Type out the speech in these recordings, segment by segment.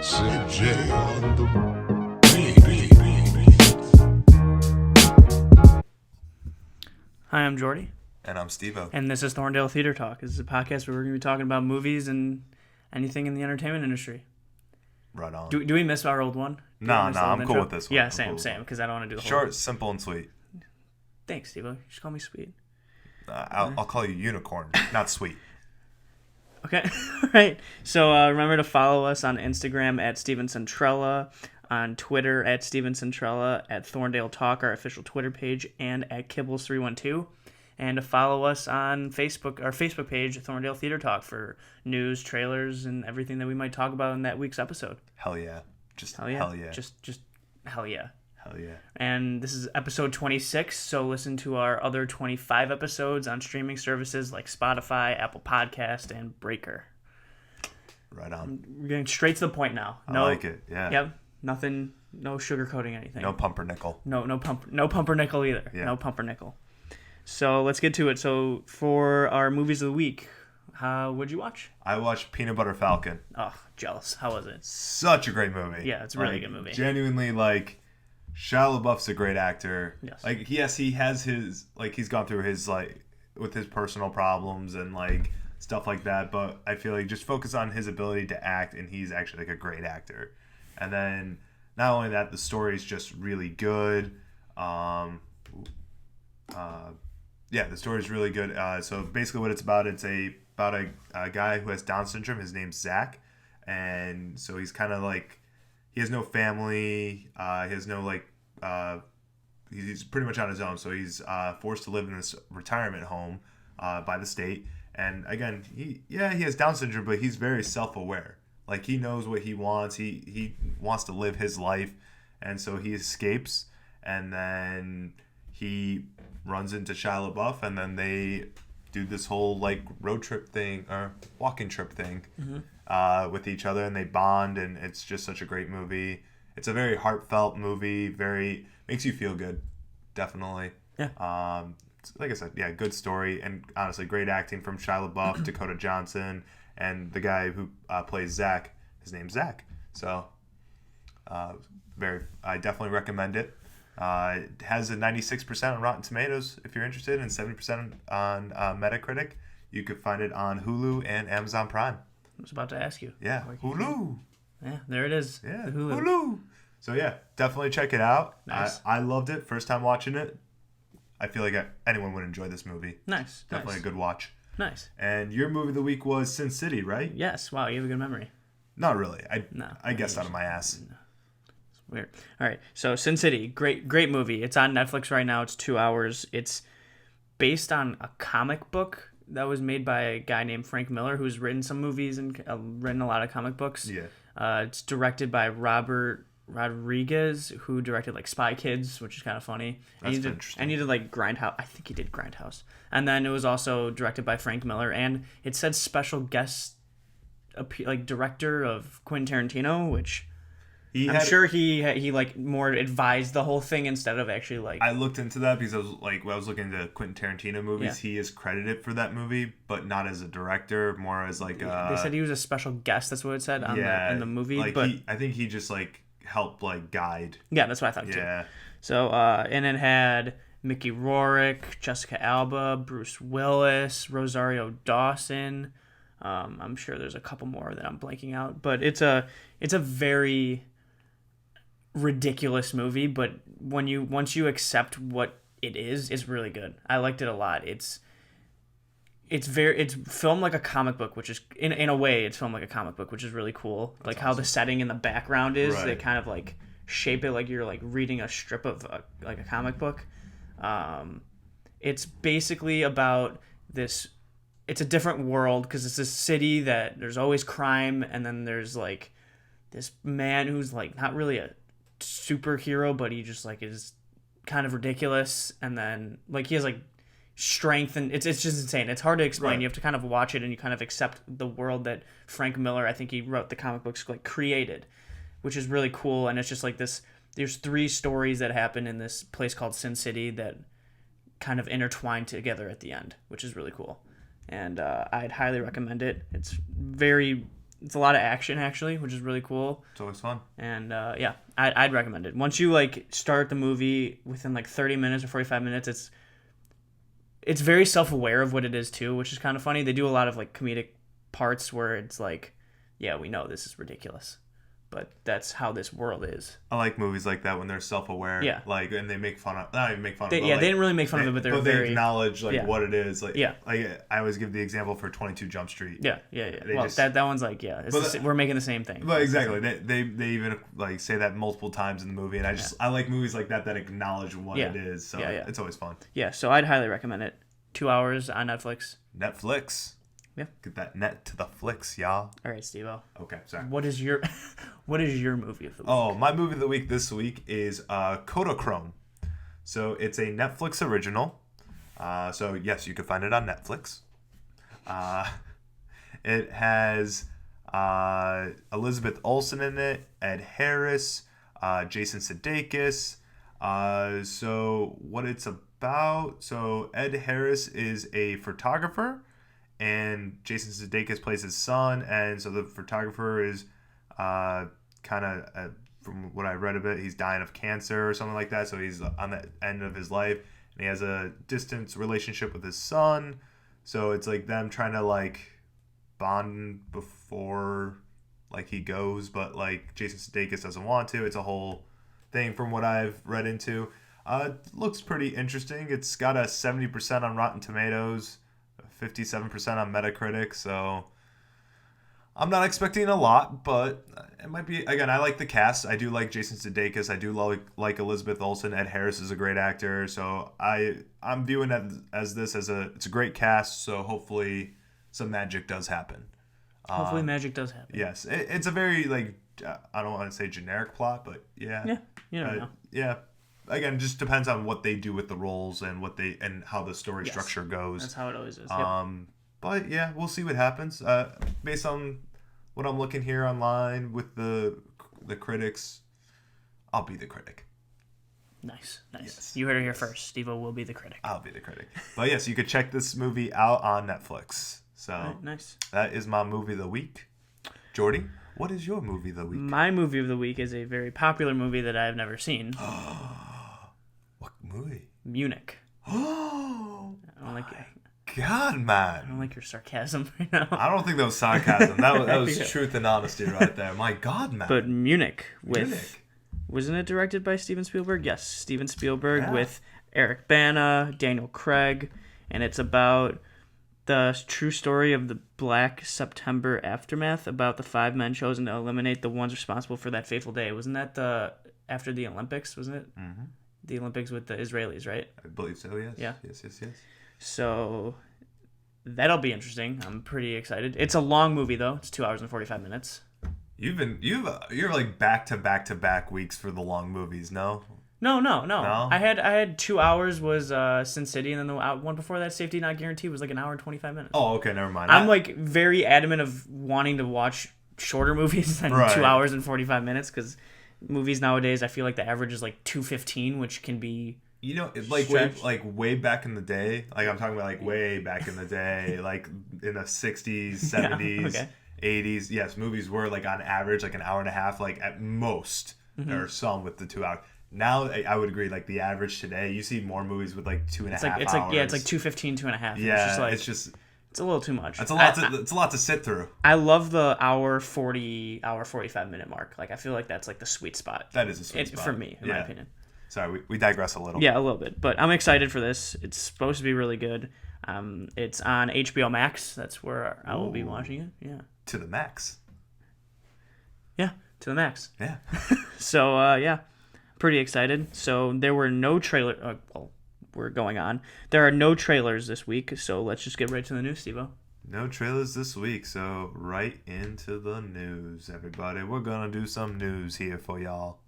CJ on the Hi, I'm Jordy. And I'm Steve-O. And this is Thorndale Theater Talk. This is a podcast where we're going to be talking about movies and anything in the entertainment industry. Right on. Do we miss our old one? I'm cool with this one. Yeah, same, because I don't want to do the whole... Short, simple, and sweet. Thanks, Steve-O. You should call me sweet. I'll call you unicorn, not sweet. Okay, all right. So remember to follow us on Instagram at Steven Centrella, on Twitter at Steven Centrella, at Thorndale Talk, our official Twitter page, and at Kibbles312. And to follow us on Facebook, our Facebook page, Thorndale Theater Talk, for news, trailers, and everything that we might talk about in that week's episode. Hell yeah. Hell yeah. Just hell yeah. Hell yeah. And this is episode 26, so listen to our other 25 episodes on streaming services like Spotify, Apple Podcast, and Breaker. Right on. We're getting straight to the point now. I like it, yeah. Yep. Nothing, no sugarcoating anything. No pumpernickel. No pumpernickel either. Yeah. No pumpernickel. So let's get to it. So for our movies of the week, what'd you watch? I watched Peanut Butter Falcon. Oh, jealous. How was it? Such a great movie. Yeah, it's a really good movie. Genuinely, Shia LaBeouf's a great actor. Yes. Yes, he has his, he's gone through his, with his personal problems and, stuff like that, but I feel like just focus on his ability to act, and he's actually, a great actor. And then, not only that, the story's just really good. The story's really good. So, basically what it's about about a guy who has Down syndrome. His name's Zach. And so he's kind of he has no family. He has no he's pretty much on his own. So he's forced to live in this retirement home by the state. And again, he has Down syndrome, but he's very self-aware. He knows what he wants. He wants to live his life, and so he escapes. And then he runs into Shia LaBeouf, and then they do this whole road trip thing or walking trip thing. Mm-hmm. With each other, and they bond, and it's just such a great movie. It's a very heartfelt movie, makes you feel good, definitely. Yeah. Like I said, yeah, good story, and honestly, great acting from Shia LaBeouf, Dakota Johnson, and the guy who plays Zach. His name's Zach. So, I definitely recommend it. It has a 96% on Rotten Tomatoes if you're interested, and 70% on Metacritic. You could find it on Hulu and Amazon Prime. I was about to ask you. Yeah, Hulu. Yeah, there it is. Yeah, the Hulu. Hulu. So yeah, definitely check it out. Nice. I loved it. First time watching it. I feel like anyone would enjoy this movie. Nice. Definitely a good watch. Nice. And your movie of the week was Sin City, right? Yes. Wow, you have a good memory. Not really. No. I guessed out of my ass. No. It's weird. All right. So Sin City, great movie. It's on Netflix right now. It's 2 hours. It's based on a comic book that was made by a guy named Frank Miller, who's written some movies and written a lot of comic books. Yeah. It's directed by Robert Rodriguez, who directed Spy Kids, which is kind of funny. That's interesting. And he did Grindhouse. I think he did Grindhouse. And then it was also directed by Frank Miller, and it said special guest director of Quentin Tarantino, which I'm sure he more advised the whole thing instead of actually I looked into that because when I was looking into Quentin Tarantino movies, yeah. He is credited for that movie, but not as a director, more as they said he was a special guest. That's what it said in the movie. But I think he just helped guide. Yeah, that's what I thought too. So and it had Mickey Rourke, Jessica Alba, Bruce Willis, Rosario Dawson. I'm sure there's a couple more that I'm blanking out, but it's a very ridiculous movie. But once you accept what it is, it's really good. I liked it a lot. It's filmed like a comic book, which is in a way it's filmed like a comic book, which is really cool. That's how the setting in the background is, right. They kind of shape it like you're reading a strip of a comic book. It's basically about this. It's a different world because it's a city that there's always crime, and then there's this man who's not really a superhero, but he just is kind of ridiculous, and then he has strength, and it's just insane. It's hard to explain. Right. You have to kind of watch it, and you kind of accept the world that Frank Miller, I think he wrote the comic books, created, which is really cool. And it's just this. There's 3 stories that happen in this place called Sin City that kind of intertwine together at the end, which is really cool. And I'd highly recommend it. It's very It's a lot of action actually, which is really cool. It's always fun. And yeah, I'd recommend it. Once you like start the movie, within like 30 minutes or 45 minutes, it's very self-aware of what it is too, which is kind of funny. They do a lot of like comedic parts where it's like, yeah, we know this is ridiculous, but that's how this world is. I like movies like that when they're self-aware. Yeah. Like, and they make fun of, not even make fun of it. They didn't really make fun of it, but they're very... they acknowledge like yeah. what it is. Like, yeah. Like I always give the example for 22 Jump Street. Yeah. Well, just, that one's like, yeah, we're making the same thing. But exactly. They even like say that multiple times in the movie, and I like movies like that acknowledge what it is. So it's always fun. Yeah. So I'd highly recommend it. 2 hours on Netflix. Netflix. Yeah. Get that net to the flicks, y'all. All right, Steve-O. Okay, sorry. What is your movie of the week? Oh, my movie of the week this week is Kodachrome. So it's a Netflix original. So yes, you can find it on Netflix. It has Elizabeth Olsen in it, Ed Harris, Jason Sudeikis. So what it's about? So Ed Harris is a photographer, and Jason Sudeikis plays his son. And so the photographer is kind of, from what I read of it, he's dying of cancer or something like that. So he's on the end of his life, and he has a distance relationship with his son. So it's like them trying to like bond before like he goes, but like Jason Sudeikis doesn't want to. It's a whole thing from what I've read into. It looks pretty interesting. It's got a 70% on Rotten Tomatoes, 57% on Metacritic, so I'm not expecting a lot, but it might be. Again, I like the cast. I do like Jason Sudeikis. I do like Elizabeth Olsen. Ed Harris is a great actor, so I'm viewing it as it's a great cast. So hopefully some magic does happen. Hopefully magic does happen. Yes, it's a very like I don't want to say generic plot, but yeah. Yeah, you never know. Yeah. Again, just depends on what they do with the roles and how the story structure goes. That's how it always is. Yep. But yeah, we'll see what happens. Based on what I'm looking here online with the critics, I'll be the critic. Nice. Yes. You heard it here first. Steve-O will be the critic. I'll be the critic. But yes, you could check this movie out on Netflix. So right, nice. That is my movie of the week. Jordy, what is your movie of the week? My movie of the week is a very popular movie that I have never seen. What movie? Munich. Oh, I don't like it. God, man. I don't like your sarcasm right now. I don't think that was sarcasm. That was truth and honesty right there. My God, man. But Munich. Wasn't it directed by Steven Spielberg? Yes, Steven Spielberg with Eric Bana, Daniel Craig, and it's about the true story of the Black September aftermath, about the 5 men chosen to eliminate the ones responsible for that fateful day. Wasn't that after the Olympics, wasn't it? Mm-hmm. The Olympics with the Israelis, right? I believe so, yes. Yeah. Yes. So that'll be interesting. I'm pretty excited. It's a long movie though. It's 2 hours and 45 minutes. You're like back to back weeks for the long movies, no? No. I had 2 hours was Sin City, and then the one before that, Safety Not Guaranteed, was like an hour and 25 minutes. Oh, okay, never mind. I'm like very adamant of wanting to watch shorter movies than 2 hours and 45 minutes, because movies nowadays, I feel like the average is like 2:15, which can be way back in the day. Like I'm talking about like way back in the day, like in the 60s, 70s, 80s. Yes, movies were like on average like an hour and a half, like at most, or some with the 2 hours. Now I would agree, like the average today, you see more movies with like 2.5 hours. It's like 2:15, 2.5. Yeah, it's a little too much. It's a lot to sit through. I love the hour 45 minute mark. Like I feel like that's like the sweet spot. That is a sweet spot for me, in my opinion. Sorry, we digress a little. Yeah, a little bit, but I'm excited for this. It's supposed to be really good. It's on HBO Max. That's where I will be watching it. Yeah. To the max. Yeah, to the max. Yeah. So yeah, pretty excited. So there were no trailer. We're going on. There are no trailers this week, so let's just get right to the news, Steve-O. No trailers this week, so right into the news, everybody. We're gonna do some news here for y'all.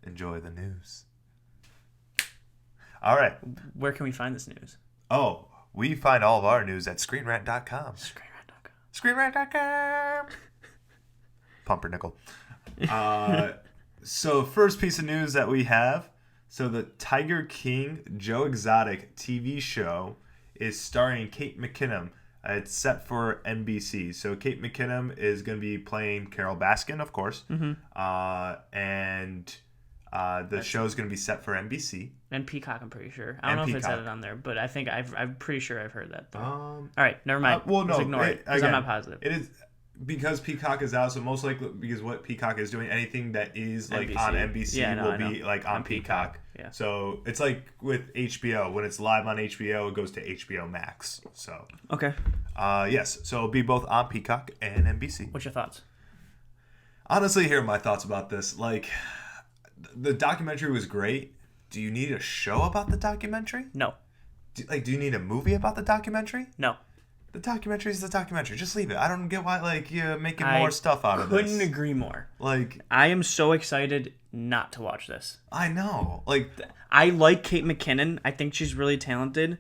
Enjoy the news. All right. Where can we find this news? Oh, we find all of our news at ScreenRant.com. ScreenRant.com. Pumpernickel. So first piece of news that we have. So the Tiger King Joe Exotic TV show is starring Kate McKinnon It's set for NBC. So Kate McKinnon is going to be playing Carol Baskin, of course. And the show is going to be set for NBC. And Peacock, I'm pretty sure. I don't know if it's added on there, but I think I'm pretty sure I've heard that. Though. All right, never mind. Well, no, let's ignore it because I'm not positive. It is because Peacock is out, so most likely because what Peacock is doing, anything that is like NBC. on NBC will be like on Peacock. Yeah. So it's like with HBO, when it's live on HBO, it goes to HBO Max. So okay. Yes, so it'll be both on Peacock and NBC. What's your thoughts? Honestly, here are my thoughts about this. Like, the documentary was great. Do you need a show about the documentary? No. Do you need a movie about the documentary? No. The documentary is the documentary. Just leave it. I don't get why you're making more stuff out of this. Couldn't agree more. Like, I am so excited not to watch this. I know. Like, I like Kate McKinnon. I think she's really talented.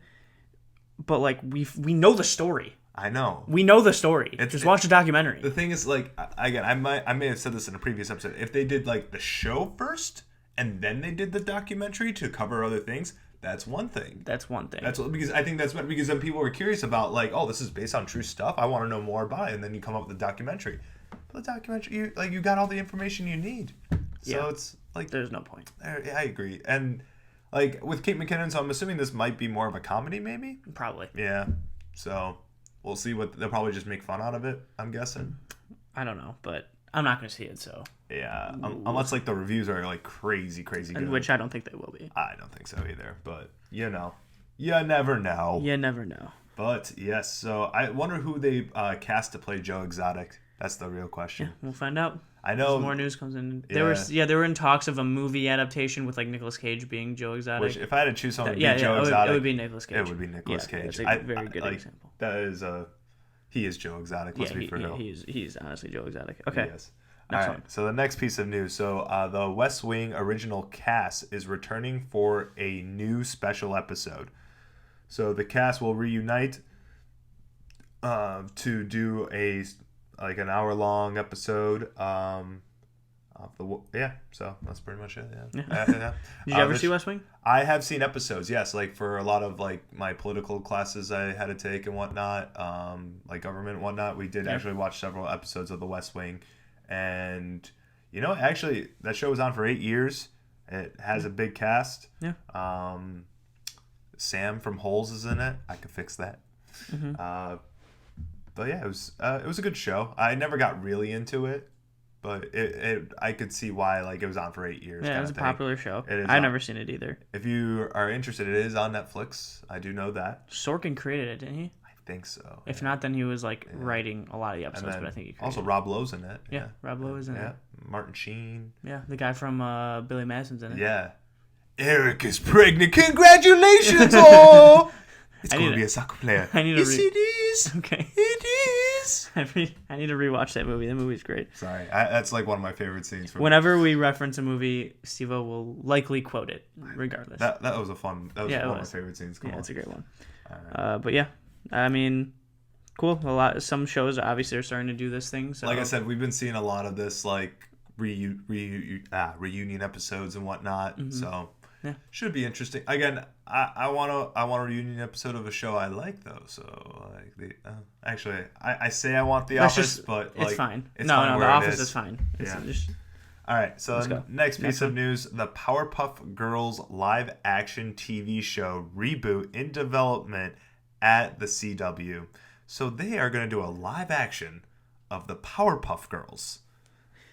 But like we know the story. I know. We know the story. Just watch the documentary. The thing is, like, again, I may have said this in a previous episode. If they did like the show first and then they did the documentary to cover other things, that's one thing. That's because I think because then people were curious about like, oh, this is based on true stuff. I want to know more about it, and then you come up with the documentary. But the documentary, you got all the information you need. So it's like there's no point. I agree, and like with Kate McKinnon, so I'm assuming this might be more of a comedy, maybe. Probably. Yeah. So we'll see what they'll probably just make fun out of it. I'm guessing. I don't know, but I'm not going to see it. So yeah, unless like the reviews are like crazy good, which I don't think they will be. I don't think so either. But you never know. You never know. But yes, so I wonder who they cast to play Joe Exotic. That's the real question. Yeah, we'll find out. I know. As more news comes in. They were in talks of a movie adaptation with like Nicolas Cage being Joe Exotic. Which, if I had to choose someone to be Joe Exotic, it would be Nicolas Cage. It would be Nicolas Cage. That's a very good example. That is he is Joe Exotic. Let's be for real. He's honestly Joe Exotic. Okay. Yes. All right. So the next piece of news. So the West Wing original cast is returning for a new special episode. So the cast will reunite to do an hour-long episode. So that's pretty much it. Yeah. Did you ever see West Wing? I have seen episodes. Yes, like for a lot of like my political classes I had to take and whatnot, like government and whatnot. We did actually watch several episodes of the West Wing, and actually that show was on for 8 years. It has a big cast. Yeah. Sam from Holes is in it. I could fix that. Mm-hmm. But yeah, it was a good show. I never got really into it, but I could see why like it was on for 8 years. Yeah, it was a popular show. I've never seen it either. If you are interested, it is on Netflix. I do know that. Sorkin created it, didn't he? I think so. If not, then he was like writing a lot of the episodes, but I think he created also Rob Lowe's in it. Yeah, Rob Lowe is in it. Yeah, Martin Sheen. Yeah, the guy from Billy Madison's in it. Yeah. Eric is pregnant. Congratulations! Oh, it's going to be a soccer player. I need to it is. Okay. It is. I need to rewatch that movie. That movie's great. Sorry, that's like one of my favorite scenes. Whenever we reference a movie, Steve-O will likely quote it, regardless. That was one of my favorite scenes. Yeah, it's a great one. All right. But yeah, I mean, cool. Some shows obviously are starting to do this thing. So. Like I said, we've been seeing a lot of this like reunion episodes and whatnot. Mm-hmm. So. Yeah. Should be interesting. Again, I want a reunion episode of a show I like though. So like actually, I say I want The Office, but like, it's fine. It's no, fine The Office is fine. Yeah. All right. So next piece of news: the Powerpuff Girls live action TV show reboot in development at the CW. So they are going to do a live action of the Powerpuff Girls.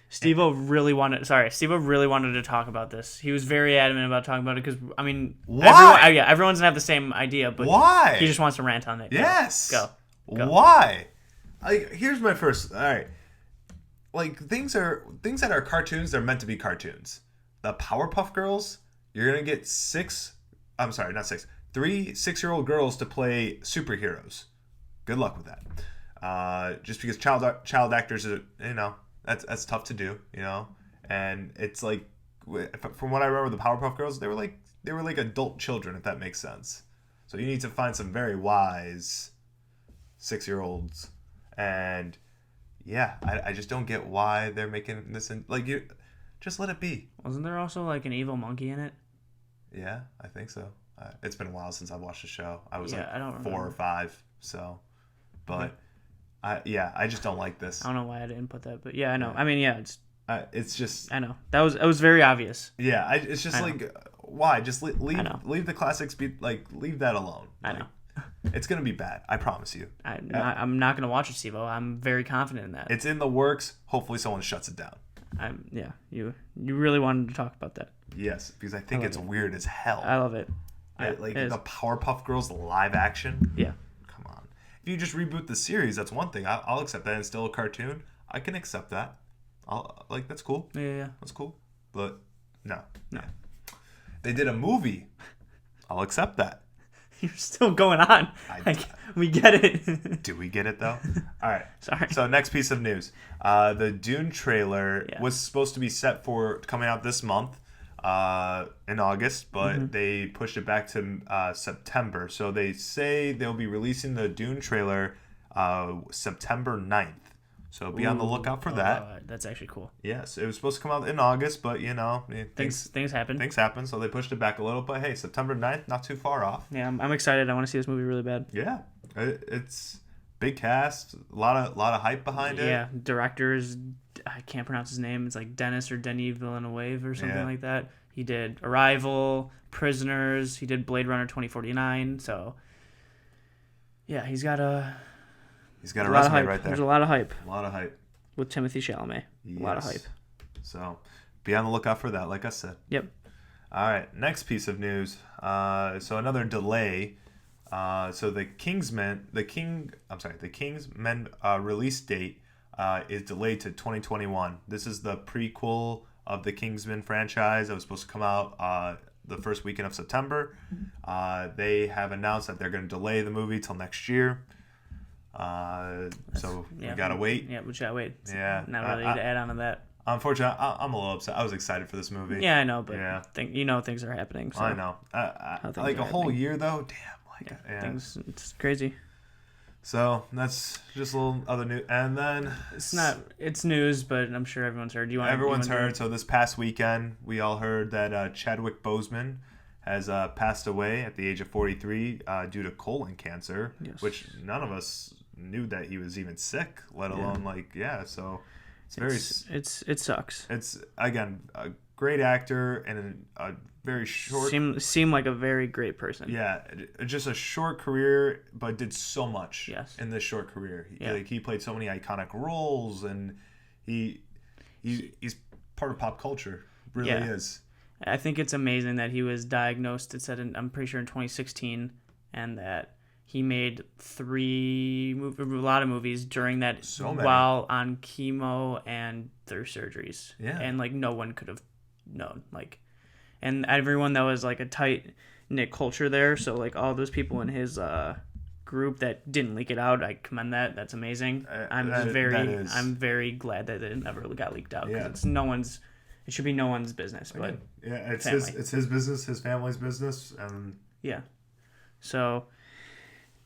Steve-O really wanted to talk about this. He was very adamant about talking about it because, I mean, why? Everyone's gonna have the same idea, but why? He just wants to rant on it. Yes. Go. Why? Like, here's my first. All right. Like things that are cartoons. They're meant to be cartoons. The Powerpuff Girls. You're gonna get 3 6-year-old girls to play superheroes. Good luck with that. Just because child actors are, that's tough to do, and it's like, from what I remember, the Powerpuff Girls, they were like adult children, if that makes sense. So you need to find some very wise 6-year-olds, and yeah, I just don't get why they're making this just let it be. Wasn't there also like an evil monkey in it? Yeah, I think so. It's been a while since I watched the show. I was I don't 4 or 5, so but I just don't like this. I don't know why I didn't put that, but yeah, I know. I mean, yeah, It's just. I know it was very obvious. Yeah, it's just like, why? Just leave the classics. Leave that alone. I know. It's gonna be bad. I promise you. I'm not gonna watch it, Steve-O. I'm very confident in that. It's in the works. Hopefully, someone shuts it down. You really wanted to talk about that. Yes, because I think it's weird as hell. I love it. Yeah, the Powerpuff Girls live action. Yeah. Come on. If you just reboot the series, that's one thing. I'll accept that. It's still a cartoon. I can accept that. That's cool. Yeah. That's cool. But no. They did a movie. I'll accept that. You're still going on. We get it. Do we get it though? All right. Sorry. So next piece of news. The Dune trailer was supposed to be set for coming out this month, in August, but they pushed it back to September. So they say they'll be releasing the Dune trailer September 9th. So be on the lookout for that. That's actually cool. Yes, it was supposed to come out in August, but things happen. Things happen, so they pushed it back a little. But hey, September 9th, not too far off. Yeah, I'm excited. I want to see this movie really bad. Yeah, it's big cast, a lot of hype behind it. Yeah, directors, I can't pronounce his name. It's like Denis Villeneuve or something like that. He did Arrival, Prisoners. He did Blade Runner 2049. So yeah, he's got a resume right there. There's a lot of hype. A lot of hype. With Timothée Chalamet. Yes. A lot of hype. So be on the lookout for that, like I said. Yep. All right, next piece of news. So another delay. So the Kingsman release date is delayed to 2021. This is the prequel of the Kingsman franchise that was supposed to come out the first weekend of September. They have announced that they're going to delay the movie till next year. So we gotta wait. Yeah, we gotta wait. Yeah, not really to add on to that. Unfortunately, I'm a little upset. I was excited for this movie. Yeah, I know, but things are happening. So I know. Like a whole year though. Damn. Things. It's crazy. So that's just a little other news, and then it's news, but I'm sure everyone's heard. Everyone's heard. So this past weekend, we all heard that Chadwick Boseman has passed away at the age of 43 due to colon cancer, which none of us knew that he was even sick, let alone so it sucks. It's again a great actor and a very short seemed like a very great person. Yeah, just a short career, but did so much in this short career. He played so many iconic roles, and he's part of pop culture. Really is. I think it's amazing that he was diagnosed. It said I'm pretty sure in 2016, and that he made a lot of movies during that while on chemo and through surgeries. Yeah, and no one could have known. And everyone that was a tight knit culture there. So all those people in his group that didn't leak it out, I commend that. That's amazing. I'm very glad that it never got leaked out because it's no one's. It should be no one's business, but it's his business, his family's business, and So,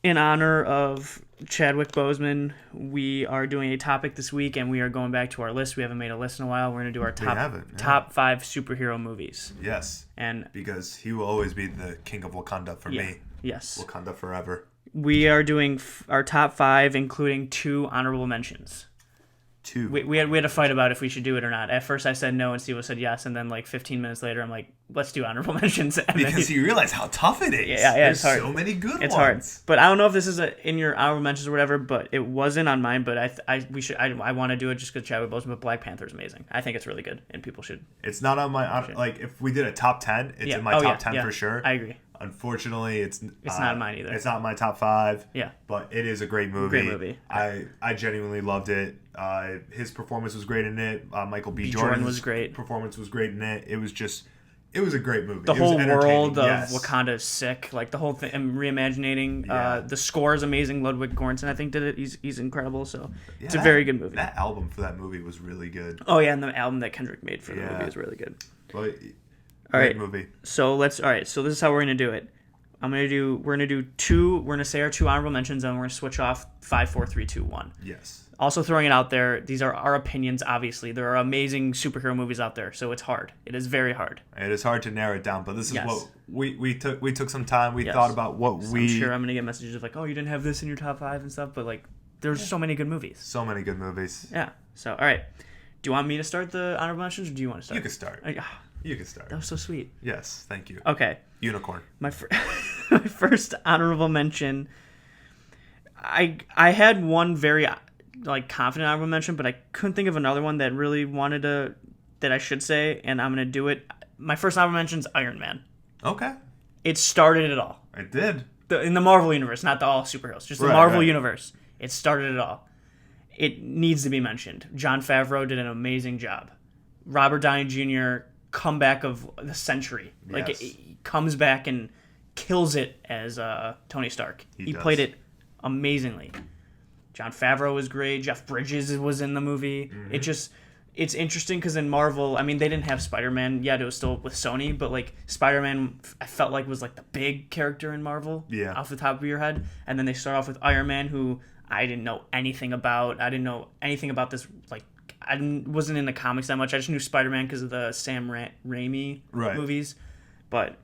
in honor of Chadwick Boseman, we are doing a topic this week, and we are going back to our list. We haven't made a list in a while. We're going to do our top 5 superhero movies. Yes, and because he will always be the king of Wakanda for me. Yes, Wakanda forever. We are doing our top 5, including 2 honorable mentions. 2. We had a fight about if we should do it or not. At first I said no and Steve said yes, and then 15 minutes later I'm like, let's do honorable mentions. Because you realize how tough it is. Yeah, There's it's hard. So many good ones. It's hard. But I don't know if this is in your honorable mentions or whatever, but it wasn't on mine, but I want to do it just because Chadwick Boseman, but Black Panther is amazing. I think it's really good and people should. It's not on my if we did a top 10, it's in my top 10 for sure. I agree. Unfortunately, it's not mine either. It's not my top 5. Yeah, but it is a great movie. I genuinely loved it. His performance was great in it. Michael B. Jordan's was great. Performance was great in it. It was a great movie. The whole world of Wakanda is sick. The whole thing, and reimagining. The score is amazing. Ludwig Göransson, I think, did it. He's incredible. So it's a very good movie. That album for that movie was really good. Oh yeah, and the album that Kendrick made for the movie is really good. But, great movie. So so this is how we're gonna do it. We're gonna do 2. We're gonna say our 2 honorable mentions, and we're gonna switch off 5, 4, 3, 2, 1. Yes. Also throwing it out there, these are our opinions. Obviously, there are amazing superhero movies out there, so it's hard. It is very hard. It is hard to narrow it down, but this is what we took. We took some time. We thought about what I'm sure I'm gonna get messages of oh, you didn't have this in your top 5 and stuff, but There's so many good movies. So many good movies. Yeah. So, all right. Do you want me to start the honorable mentions, or do you want to start? You can start. You can start. That was so sweet. Yes, thank you. Okay. Unicorn. My first honorable mention. I had one very confident honorable mention, but I couldn't think of another one that really that I should say, and I'm gonna do it. My first honorable mention is Iron Man. Okay. It started it all. It did. In the Marvel universe, not the all superheroes, just the Marvel universe. It started it all. It needs to be mentioned. Jon Favreau did an amazing job. Robert Downey Jr. comeback of the century. Like he comes back and kills it as Tony Stark. He played it amazingly. Jon Favreau was great. Jeff Bridges was in the movie. Mm-hmm. It's interesting because in Marvel, I mean, they didn't have Spider-Man yet. It was still with Sony, but like Spider-Man, I felt like was like the big character in Marvel. Yeah. Off the top of your head, and then they start off with Iron Man, who I didn't know anything about. I didn't know anything about this. Like, wasn't in the comics that much. I just knew Spider-Man because of the Sam Raimi movies, but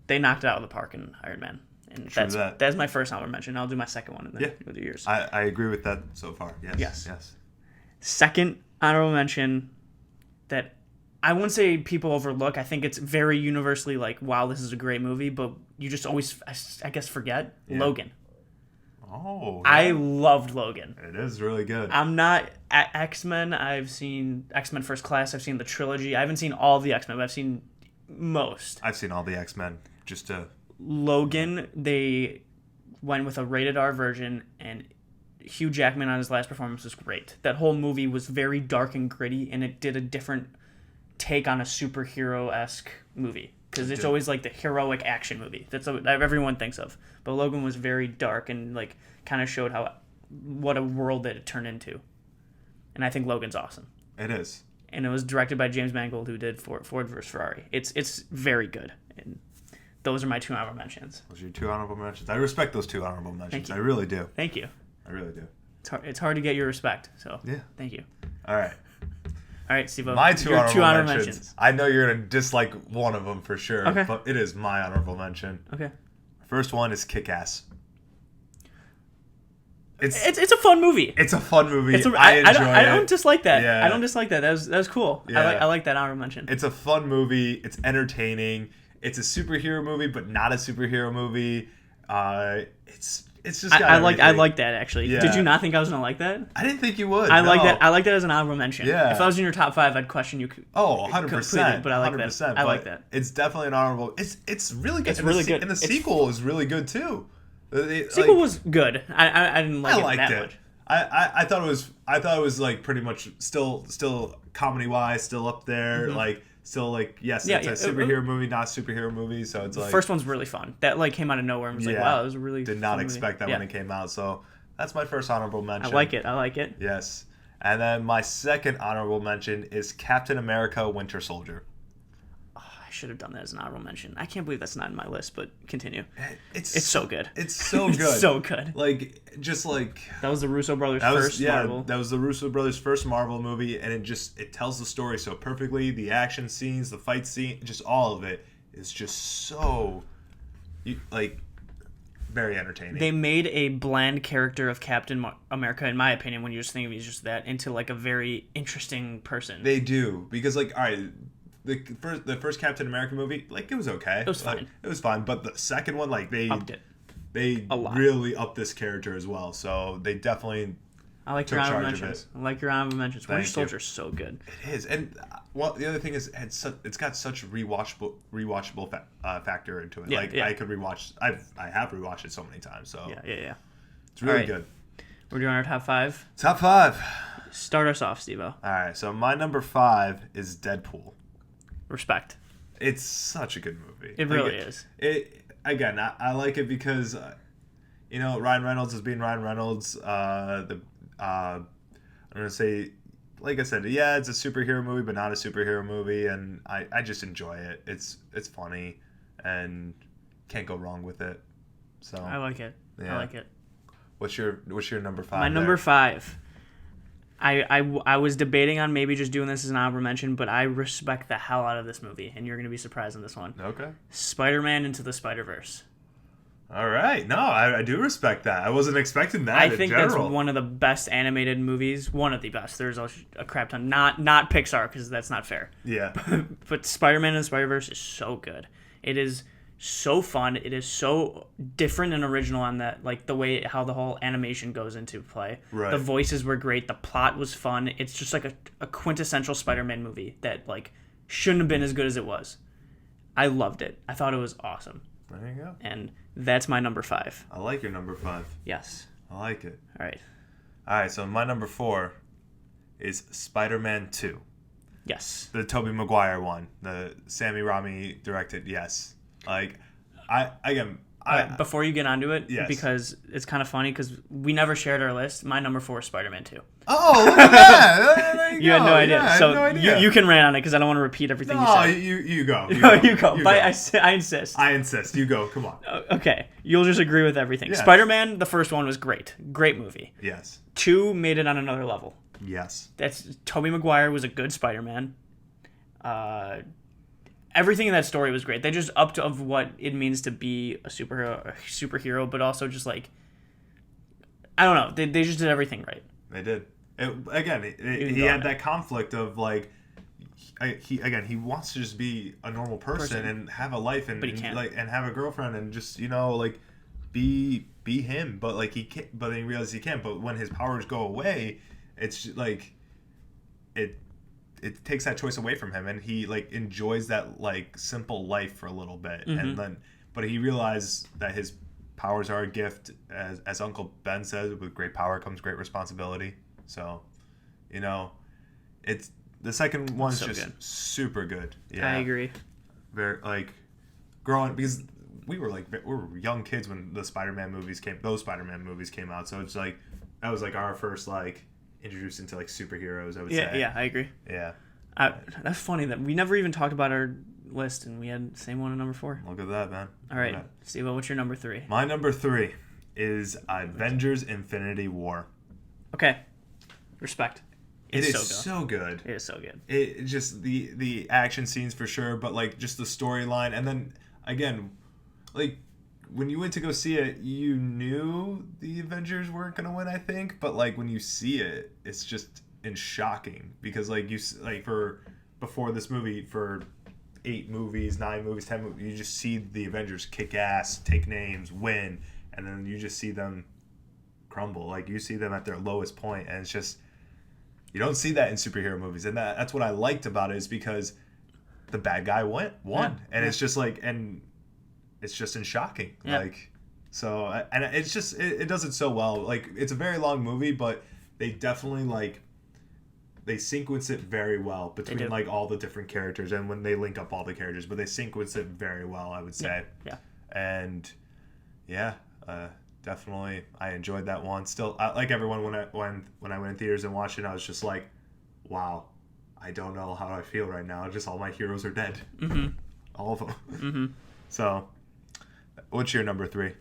they knocked it out of the park in Iron Man. And that's my first honorable mention. I'll do my second one in the years. I agree with that so far. Yes. Second honorable mention that I wouldn't say people overlook. I think it's very universally like, wow, this is a great movie, but you just always, I guess, forget Logan. Oh, yeah. I loved Logan. It is really good. I'm not at X-Men. I've seen X-Men First Class. I've seen the trilogy. I haven't seen all of the X-Men, but I've seen most. I've seen all the X-Men. Logan, they went with a rated R version, and Hugh Jackman on his last performance was great. That whole movie was very dark and gritty, and it did a different take on a superhero-esque movie. Because it's always like the heroic action movie. That's what everyone thinks of. But Logan was very dark and like kind of showed what a world that it turned into. And I think Logan's awesome. It is. And it was directed by James Mangold, who did Ford vs. Ferrari. It's very good. And those are my two honorable mentions. Those are your two honorable mentions. I respect those two honorable mentions. I really do. Thank you. I really do. It's hard to get your respect. So yeah. Thank you. All right. All right, Steve. My two honorable mentions. I know you're going to dislike one of them for sure, but it is my honorable mention. Okay. First one is Kick-Ass. It's a fun movie. It's a fun movie. I enjoy it. I don't dislike that. Yeah. I don't dislike that. That was cool. Yeah. I like that honorable mention. It's a fun movie. It's entertaining. It's a superhero movie, but not a superhero movie. It's just got I like that actually. Yeah. Did you not think I was gonna like that? I didn't think you would. I like that. I like that as an honorable mention. Yeah. If I was in your top 5, I'd question you. 100%. But I like 100%, that. I like that. It's definitely an honorable. It's really good. It's really good. And the sequel is really good too. Sequel was good. I didn't like it that much. I thought it was like pretty much still comedy wise still up there. Mm-hmm. Like still like it's a superhero movie, not a superhero movie. So it's like the first one's really fun. That like came out of nowhere and was like, wow, it was a really did not expect that when it came out. So that's my first honorable mention. I like it. Yes. And then my second honorable mention is Captain America: Winter Soldier. Oh, I should have done that as an honorable mention. I can't believe that's not in my list, but continue. It's so good. It's so good. It's so good. That was the Russo brothers' first Marvel. That was the Russo brothers' first Marvel movie, and it tells the story so perfectly. The action scenes, the fight scene, just all of it is just so very entertaining. They made a bland character of Captain America, in my opinion, when you just think of he's just that, into like a very interesting person. They do, because all right, the first Captain America movie, it was okay. It was fine. It was fine, but the second one, they upped it. They really upped this character as well, so they definitely. I like your honorable mentions. Winter Soldier is so good. It is, and the other thing is it's got such rewatchable factor into it. I could rewatch. I have rewatched it so many times. So yeah. It's really good. We're doing our top 5. Top 5. Start us off, Steve-O. All right, so my number 5 is Deadpool. Respect. It's such a good movie. It really is. I like it because, Ryan Reynolds is being Ryan Reynolds. I'm gonna say, like I said, it's a superhero movie, but not a superhero movie, and I just enjoy it. It's funny, and can't go wrong with it. So I like it. Yeah. I like it. What's your number 5? My number 5. I was debating on maybe just doing this as an honorable mention, but I respect the hell out of this movie, and you're going to be surprised on this one. Okay. Spider-Man Into the Spider-Verse. All right. No, I do respect that. I wasn't expecting that. I in think general. that's one of the best animated movies. One of the best. There's a crap ton. Not Pixar, because that's not fair. Yeah. But Spider-Man and the Spider-Verse is so good. It is so fun. It is so different and original on that, like the way how the whole animation goes into play. Right. The voices were great. The plot was fun. It's just like a quintessential Spider-Man movie that like shouldn't have been as good as it was. I loved it. I thought it was awesome. There you go. And that's my number 5. I like your number 5. Yes. I like it. All right. All right, so my number 4 is Spider-Man 2. Yes. The Tobey Maguire one. The Sammy Raimi directed, yes. Like, Before you get onto it, yes. because it's kind of funny because we never shared our list. My number 4 is Spider-Man 2. Oh, look at that! There you You had no idea. Yeah, So I had no idea. you can rant on it because I don't want to repeat everything you No, said. you go. You go. I insist. I insist. You go. Come on. Okay. You'll just agree with everything. Yes. Spider-Man, the first one was great. Great movie. Yes. 2 made it on another level. Yes. That's Tobey Maguire was a good Spider-Man. Everything in that story was great. They just upped of what it means to be a superhero, but also just like I don't know. They just did everything right. They did. He had that conflict of like he wants to just be a normal person and have a life and have a girlfriend and just like be him, but like he can't, but then he realizes he can't. But when his powers go away, it's just, like it takes that choice away from him, and he like enjoys that like simple life for a little bit, and then but he realized that his powers are a gift, as Uncle Ben says, with great power comes great responsibility. So, it's the second one's so just good. Super good. Yeah, I agree. Very like growing because we were young kids when those Spider-Man movies came out. So it's like that was like our first like introduced into like superheroes. I would say. Yeah, I agree. Yeah. That's funny that we never even talked about our list and we had the same one at number 4. Look at that, man. All right, Steve, what's your number 3? My number 3 is Avengers: Infinity War. Okay. Respect. It is so good. It is so good. It just the action scenes for sure, but like just the storyline, and then again, like when you went to go see it, you knew the Avengers weren't gonna win, I think, but like when you see it, it's just shocking because like for before this movie for 8 movies, 9 movies, 10 movies, you just see the Avengers kick ass, take names, win, and then you just see them crumble. Like you see them at their lowest point, and it's just you don't see that in superhero movies, and that's what I liked about it is because the bad guy won, and it's just like it's just shocking, like so, and it's just it does it so well. Like it's a very long movie, but they definitely like they sequence it very well between like all the different characters and when they link up all the characters, but they sequence it very well, I would say. Yeah. And definitely I enjoyed that one. Still, like everyone when I went in theaters and watched it, I was just like, wow, I don't know how I feel right now. Just all my heroes are dead. Mm-hmm. All of them. Mm-hmm. So, what's your number 3?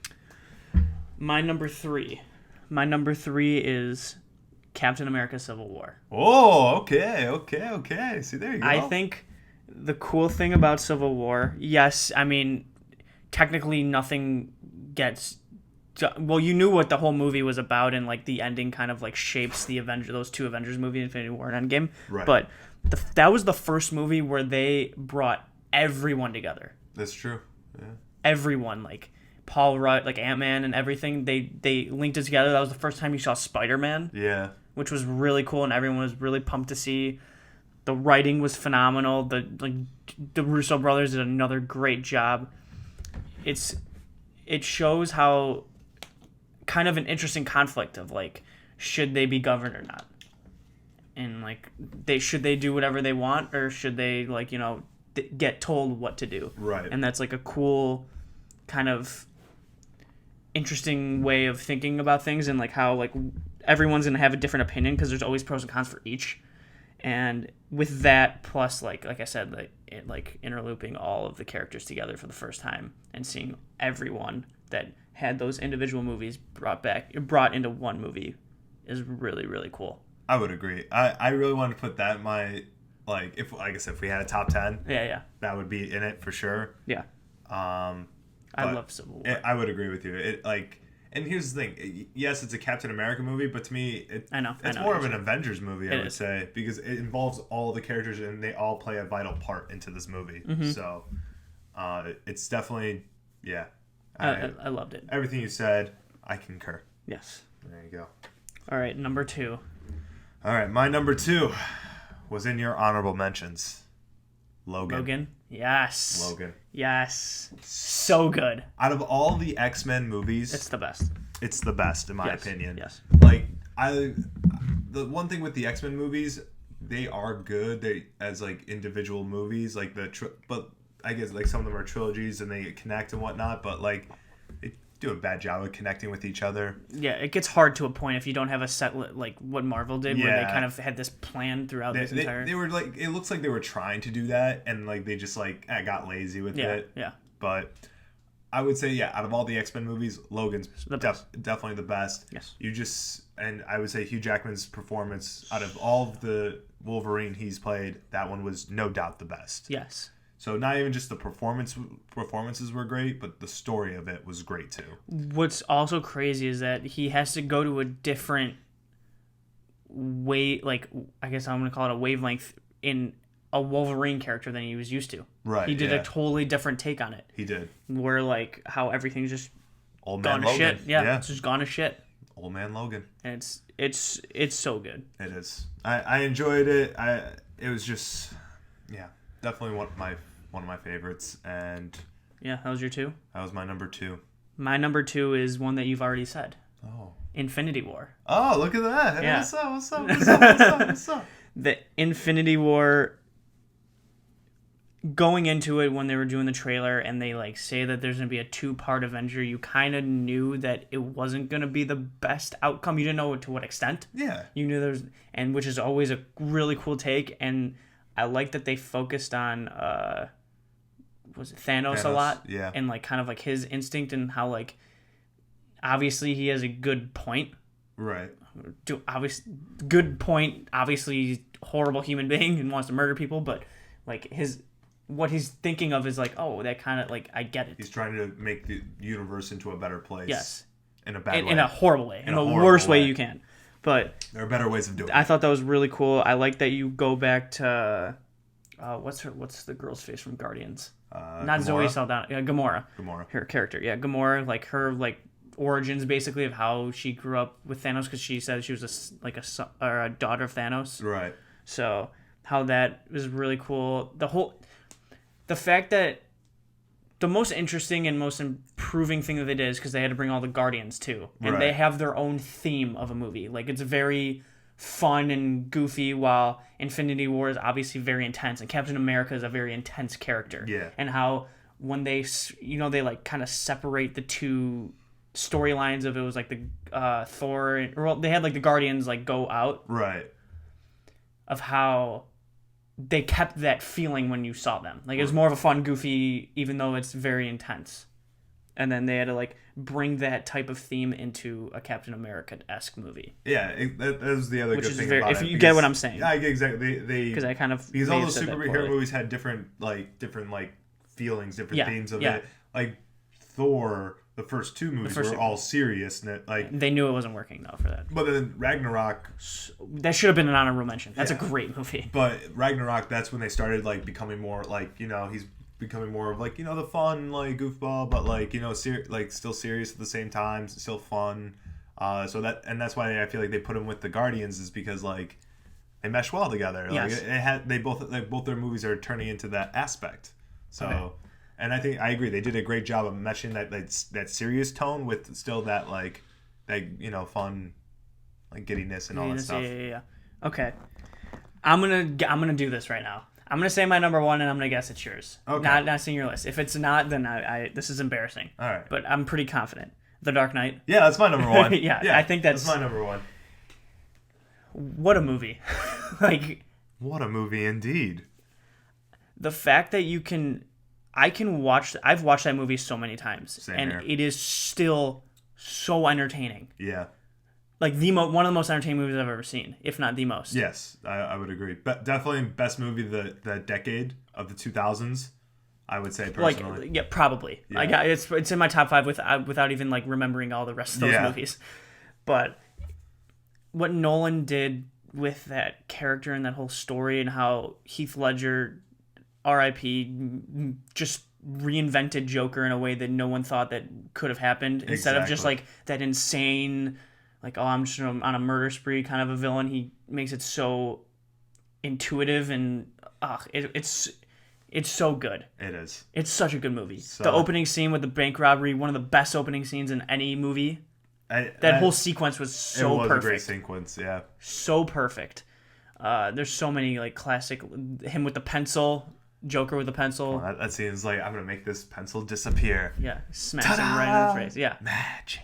My number 3 is Captain America: Civil War. Oh, okay. See, there you go. I think the cool thing about Civil War, yes, I mean, technically nothing gets... Well, you knew what the whole movie was about, and like the ending kind of like shapes those 2 Avengers movies, Infinity War and Endgame. Right. But that was the first movie where they brought everyone together. That's true. Yeah. Everyone, like Paul Rudd, like Ant-Man and everything, they linked it together. That was the first time you saw Spider-Man. Yeah. Which was really cool, and everyone was really pumped to see. The writing was phenomenal. The Russo brothers did another great job. It shows how kind of an interesting conflict of like, should they be governed or not, and like should they do whatever they want, or should they like get told what to do? Right. And that's like a cool kind of interesting way of thinking about things, and like how like everyone's gonna have a different opinion because there's always pros and cons for each. And with that, plus like I said, like interlooping all of the characters together for the first time and seeing everyone that had those individual movies brought into one movie is really, really cool. I would agree. I really want to put that in my if we had a top 10, yeah, that would be in it for sure. Yeah. I love Civil War. I would agree with you. And here's the thing. Yes, it's a Captain America movie, but to me, it's more of an Avengers movie, I would say, because it involves all the characters and they all play a vital part into this movie. Mm-hmm. So, it's definitely, yeah. I loved it. Everything you said, I concur. Yes. There you go. All right, number 2. All right, my number 2 was in your honorable mentions. Logan. Yes. Logan. Yes. So good. Out of all the X-Men movies, It's the best. It's the best in my opinion. Yes. Like the one thing with the X-Men movies, they are good. They as like individual movies, like but I guess like some of them are trilogies and they connect and whatnot. But like they do a bad job of connecting with each other. Yeah, it gets hard to a point if you don't have a set like what Marvel did, where they kind of had this plan throughout this entire. They were like, it looks like they were trying to do that, and like they just like got lazy with it. Yeah. But I would say, out of all the X-Men movies, Logan's definitely the best. Yes. And I would say Hugh Jackman's performance out of all of the Wolverine he's played, that one was no doubt the best. Yes. So not even just the performances were great, but the story of it was great too. What's also crazy is that he has to go to a different I guess I'm going to call it a wavelength in a Wolverine character than he was used to. Right. He did a totally different take on it. He did. Where like how everything's just Old gone Man to Logan. shit. Yeah, it's just gone to shit. Old Man Logan. And it's so good. It is. I enjoyed it. It was just definitely one of my favorites, and yeah, that was your 2? That was my number 2. My number 2 is one that you've already said. Oh. Infinity War. Oh, look at that. Yeah. What's up? The Infinity War, going into it when they were doing the trailer and they like say that there's going to be a 2-part Avenger, you kind of knew that it wasn't going to be the best outcome. You didn't know to what extent. Yeah. You knew which is always a really cool take, and I like that they focused on was it Thanos a lot, and like kind of like his instinct and how like obviously he has a good point, right? Good point. Obviously, he's a horrible human being and wants to murder people, but like what he's thinking of is like, oh, that kind of like I get it. He's trying to make the universe into a better place. Yes, in a bad way, in a horrible way, in the worst way you can. But there are better ways of doing it. I thought that was really cool. I like that you go back to what's the girl's face from Guardians? Not Gamora? Zoe Saldana. Yeah, Gamora. Gamora. Her character. Yeah, Gamora. Like her origins basically of how she grew up with Thanos, because she said she was a daughter of Thanos. Right. So how that was really cool. The fact that the most interesting and most improving thing that they did is because they had to bring all the Guardians too, and they have their own theme of a movie. Like it's very fun and goofy, while Infinity War is obviously very intense, and Captain America is a very intense character. Yeah. And how when they they like kind of separate the two storylines of it was like the Thor, they had like the Guardians like go out. Right. Of how they kept that feeling when you saw them. Like it was more of a fun, goofy, even though it's very intense. And then they had to like bring that type of theme into a Captain America-esque movie. Yeah, that was the other good thing about it. If you get what I'm saying. Yeah, I get exactly. Because all those superhero movies had different feelings, different themes of it. Like Thor, the first 2 movies were all serious, and they knew it wasn't working though for that. But then Ragnarok, that should have been an honorable mention. That's a great movie. But Ragnarok, that's when they started like becoming more like he's becoming more of like the fun like goofball, but still serious at the same time, still fun. So that's why I feel like they put him with the Guardians, is because like they mesh well together. Yes. Like both their movies are turning into that aspect. So. Okay. And I think I agree. They did a great job of meshing that serious tone with still that fun, like giddiness and all that stuff. Yeah. Okay, I'm gonna do this right now. I'm gonna say my number 1, and I'm gonna guess it's yours. Okay. Not seeing your list. If it's not, then I this is embarrassing. All right. But I'm pretty confident. The Dark Knight. Yeah, that's my number 1. yeah, I think that's my number 1. What a movie! What a movie indeed. The fact that I've watched that movie so many times. Same and here. It is still so entertaining. Yeah. Like one of the most entertaining movies I've ever seen, if not the most. Yes, I would agree. But definitely best movie of the decade of the 2000s. I would say Like, personally. yeah, probably. Yeah. Like, it's in my top 5 without even like remembering all the rest of those movies. But what Nolan did with that character and that whole story, and how Heath Ledger, R.I.P., just reinvented Joker in a way that no one thought that could have happened. Instead of just like that insane, like, oh, I'm just on a murder spree kind of a villain, he makes it so intuitive, and it's so good. It is. It's such a good movie. So, the opening scene with the bank robbery, one of the best opening scenes in any movie. That whole sequence was so perfect. It was a great sequence, yeah. So perfect. There's so many like classic, him with the pencil, Joker with the pencil. Oh, that scene is like, I'm gonna make this pencil disappear. Yeah, smash him right in the face. Yeah, magic.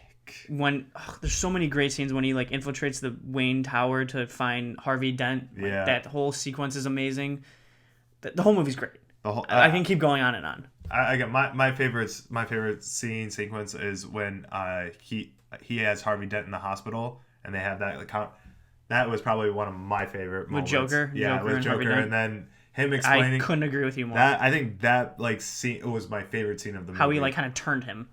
There's so many great scenes when he like infiltrates the Wayne Tower to find Harvey Dent. Like, that whole sequence is amazing. The whole movie's great. I can keep going on and on. I got my favorite sequence is when he has Harvey Dent in the hospital, and they have that like that was probably one of my favorite moments. With Joker, with Joker, and then him explaining. I couldn't agree with you more. I think that like scene, it was my favorite scene of the movie. How he like kind of turned him.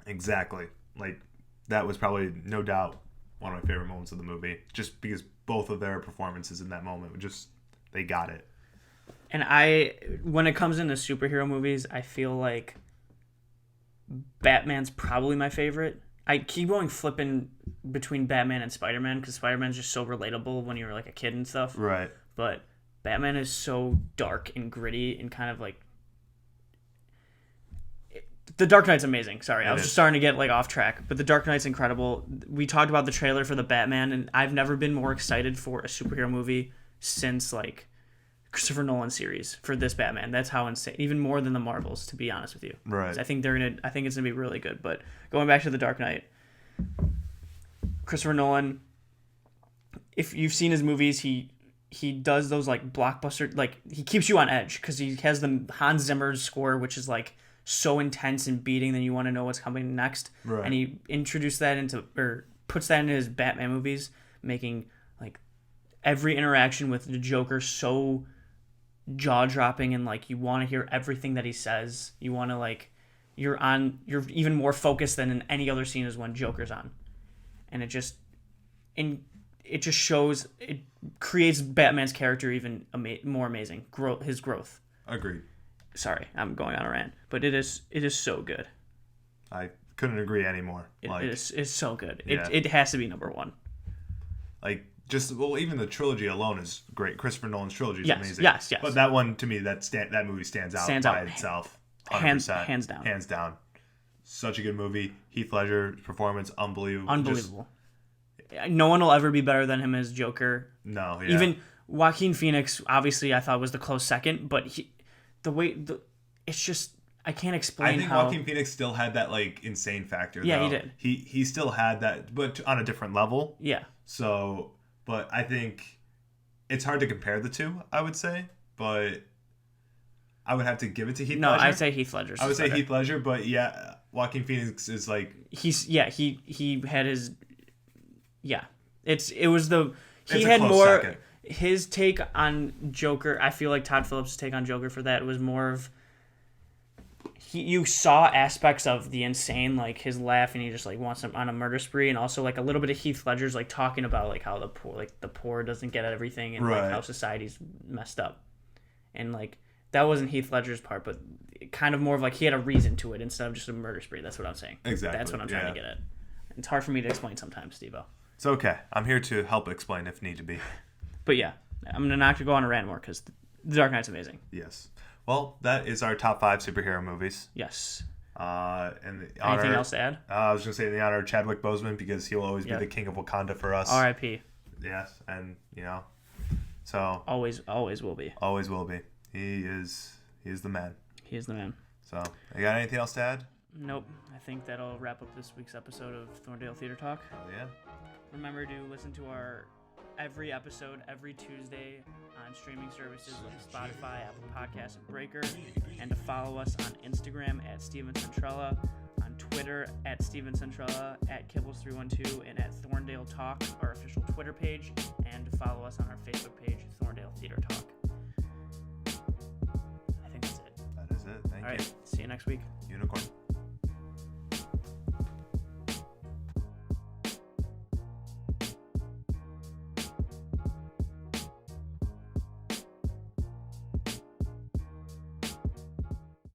Exactly, like that was probably no doubt one of my favorite moments of the movie, just because both of their performances in that moment they got it. And when it comes into superhero movies, I feel like Batman's probably my favorite. I keep going flipping between Batman and Spider-Man because Spider-Man's just so relatable when you were like a kid and stuff. Right. But Batman is so dark and gritty and kind of like... The Dark Knight's amazing. Sorry, I was just starting to get like off track. But The Dark Knight's incredible. We talked about the trailer for the Batman, and I've never been more excited for a superhero movie since like Christopher Nolan series for this Batman. That's how insane, even more than the Marvels, to be honest with you. Right. I think it's gonna be really good. But going back to The Dark Knight, Christopher Nolan, if you've seen his movies, he does those like blockbuster, like he keeps you on edge because he has the Hans Zimmer score, which is like so intense and beating that you want to know what's coming next. Right. And he introduced that puts that into his Batman movies, making like every interaction with the Joker so jaw-dropping, and like you want to hear everything that he says. You want to like you're even more focused than in any other scene is when Joker's on, and it just shows, it creates Batman's character even more amazing. His growth. Agreed. Sorry, I'm going on a rant, but it is so good. I couldn't agree anymore. It's so good. Yeah. It has to be number one. Like, even the trilogy alone is great. Christopher Nolan's trilogy is amazing. Yes. But that one, to me, that movie stands out by itself. 100%. Hands down. Such a good movie. Heath Ledger's performance, unbelievable. No one will ever be better than him as Joker. No, yeah. Even Joaquin Phoenix, obviously, I thought was the close second, but it's just, I can't explain. I think Joaquin Phoenix still had that like insane factor. Yeah, though. he did. He still had that, but on a different level. Yeah. So, but I think it's hard to compare the two, I would say, but I would have to give it to Heath Ledger. No, I'd say Heath Ledger. I would say Heath Ledger, but yeah, Joaquin Phoenix is like... he had his... Yeah. He had more... Second. His take on Joker, I feel like Todd Phillips' take on Joker for that was more of... You saw aspects of the insane, like his laugh, and he just like wants him on a murder spree, and also like a little bit of Heath Ledger's like talking about like how the poor doesn't get everything, and like how society's messed up, and like that wasn't Heath Ledger's part, but kind of more of like he had a reason to it instead of just a murder spree. That's what I'm saying. Exactly. That's what I'm trying to get at. It's hard for me to explain sometimes, Steve-O. It's okay. I'm here to help explain if need to be. But yeah, I'm not gonna go on a rant more because The Dark Knight's amazing. Yes. Well, that is our top 5 superhero movies. Yes. And anything else to add? I was going to say in the honor of Chadwick Boseman, because he'll always be the king of Wakanda for us. R.I.P. Yes, and so always will be. Always will be. He is the man. He is the man. So, you got anything else to add? Nope. I think that'll wrap up this week's episode of Thorndale Theater Talk. Oh yeah. Remember to listen to our every episode every Tuesday on streaming services like Spotify, Apple Podcasts, and Breaker, and to follow us on Instagram at Steven Centrella, on Twitter at Steven Centrella, at Kibbles312, and at Thorndale Talk, our official Twitter page, and to follow us on our Facebook page, Thorndale Theater Talk. I think that's it. That is That's it. Thank All you. right. See you next week. Unicorn.